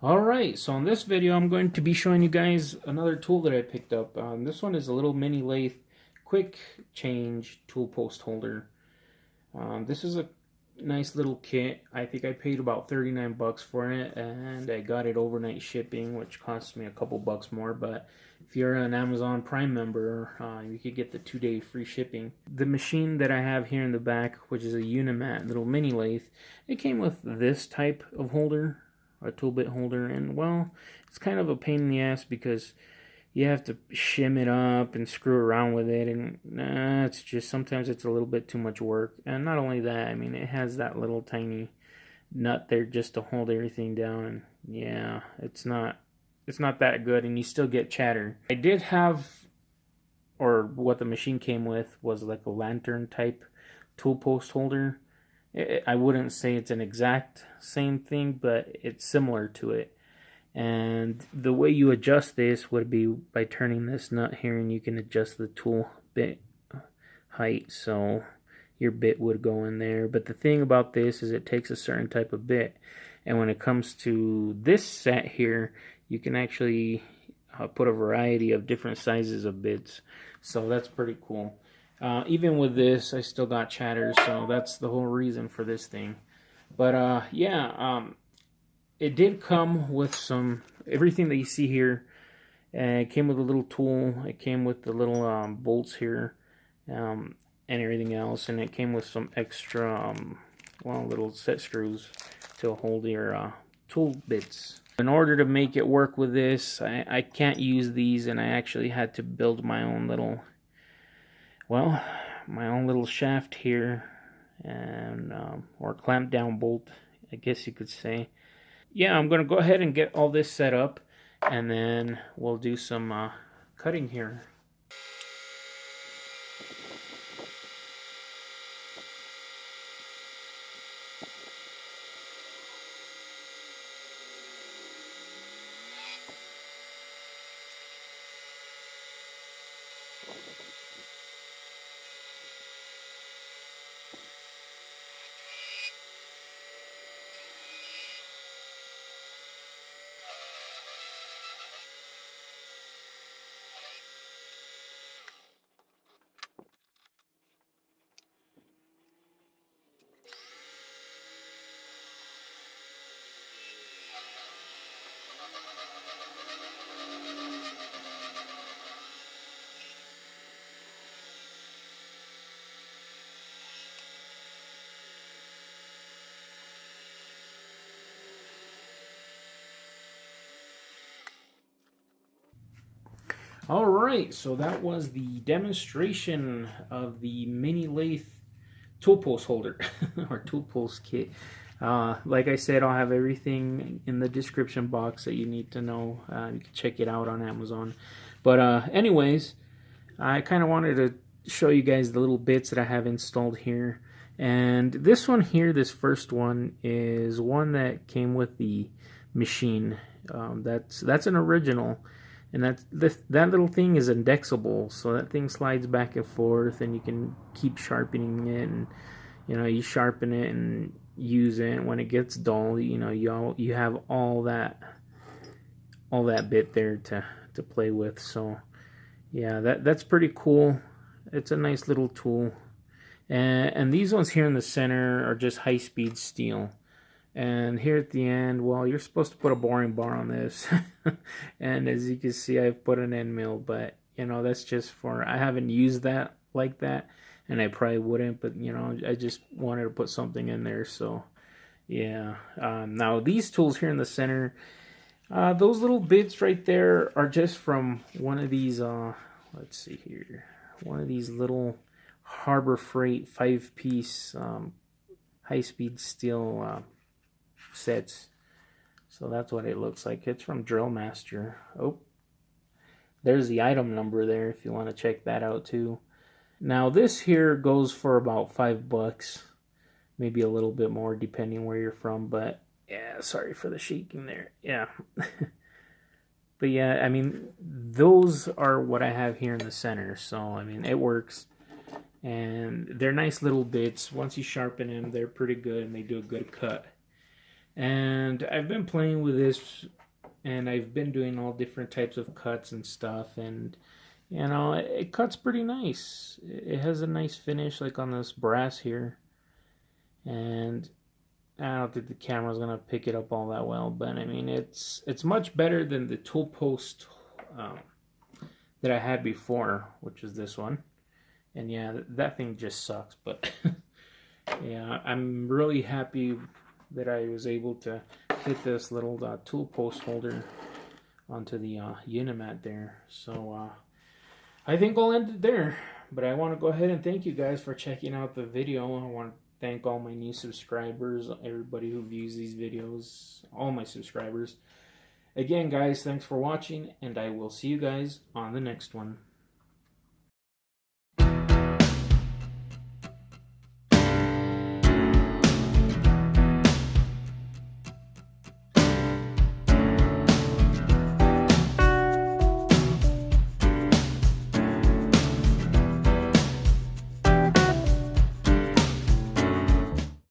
Alright, so in this video I'm going to be showing you guys another tool that I picked up. This one is a little mini lathe quick change tool post holder. This is a nice little kit. I think I paid about 39 bucks for it, and I got it overnight shipping, which cost me a couple bucks more, but if you're an Amazon Prime member, you could get the 2-day free shipping. The machine that I have here in the back, which is a Unimat little mini lathe, it came with this type of holder, a tool bit holder, and well, it's kind of a pain in the ass because you have to shim it up and screw around with it, and it's just sometimes it's a little bit too much work. And not only that, I mean, it has that little tiny nut there just to hold everything down, and yeah, it's not that good, and you still get chatter. I did have, or what the machine came with was like a lantern type tool post holder. I wouldn't say it's an exact same thing, but it's similar to it. And the way you adjust this would be by turning this nut here, and you can adjust the tool bit height, so your bit would go in there. But the thing about this is it takes a certain type of bit, and when it comes to this set here, you can actually put a variety of different sizes of bits, so that's pretty cool. Even with this, I still got chatter, so that's the whole reason for this thing. But yeah, it did come with everything that you see here. It came with a little tool. It came with the little bolts here, and everything else. And it came with some extra, little set screws to hold your tool bits. In order to make it work with this, I can't use these, and I actually had to build my own little, shaft here, and or clamp down bolt, I guess you could say. Yeah, I'm going to go ahead and get all this set up, and then we'll do some cutting here. Alright, so that was the demonstration of the mini lathe tool post holder, or tool post kit. Like I said, I'll have everything in the description box that you need to know. You can check it out on Amazon. But anyways, I kind of wanted to show you guys the little bits that I have installed here. And this one here, this first one, is one that came with the machine. That's an original. And that little thing is indexable, so that thing slides back and forth, and you can keep sharpening it, and you sharpen it and use it. And when it gets dull, you have all that bit there to play with. So yeah, that's pretty cool. It's a nice little tool, and these ones here in the center are just high-speed steel. And here at the end, well, you're supposed to put a boring bar on this. And as you can see, I've put an end mill, but that's just I haven't used that like that, and I probably wouldn't, but I just wanted to put something in there. So yeah, now these tools here in the center, those little bits right there are just from one of these, let's see here, one of these little Harbor Freight 5-piece high-speed steel sets. So that's what it looks like. It's from Drill Master. Oh, there's the item number there if you want to check that out too. Now this here goes for about $5, maybe a little bit more depending where you're from, but yeah, sorry for the shaking there. Yeah. But yeah, I mean, those are what I have here in the center, so I mean, it works. and they're nice little bits. Once you sharpen them, they're pretty good and they do a good cut. And I've been playing with this, and I've been doing all different types of cuts and stuff, and you know, it cuts pretty nice. It has a nice finish, like on this brass here, and I don't think the camera's gonna pick it up all that well, but I mean, it's much better than the tool post that I had before, which is this one. And yeah, that thing just sucks, but yeah, I'm really happy that I was able to fit this little tool post holder onto the Unimat there. So I think I'll end it there, but I want to go ahead and thank you guys for checking out the video. I want to thank all my new subscribers, everybody who views these videos, all my subscribers. Again, guys, thanks for watching, and I will see you guys on the next one.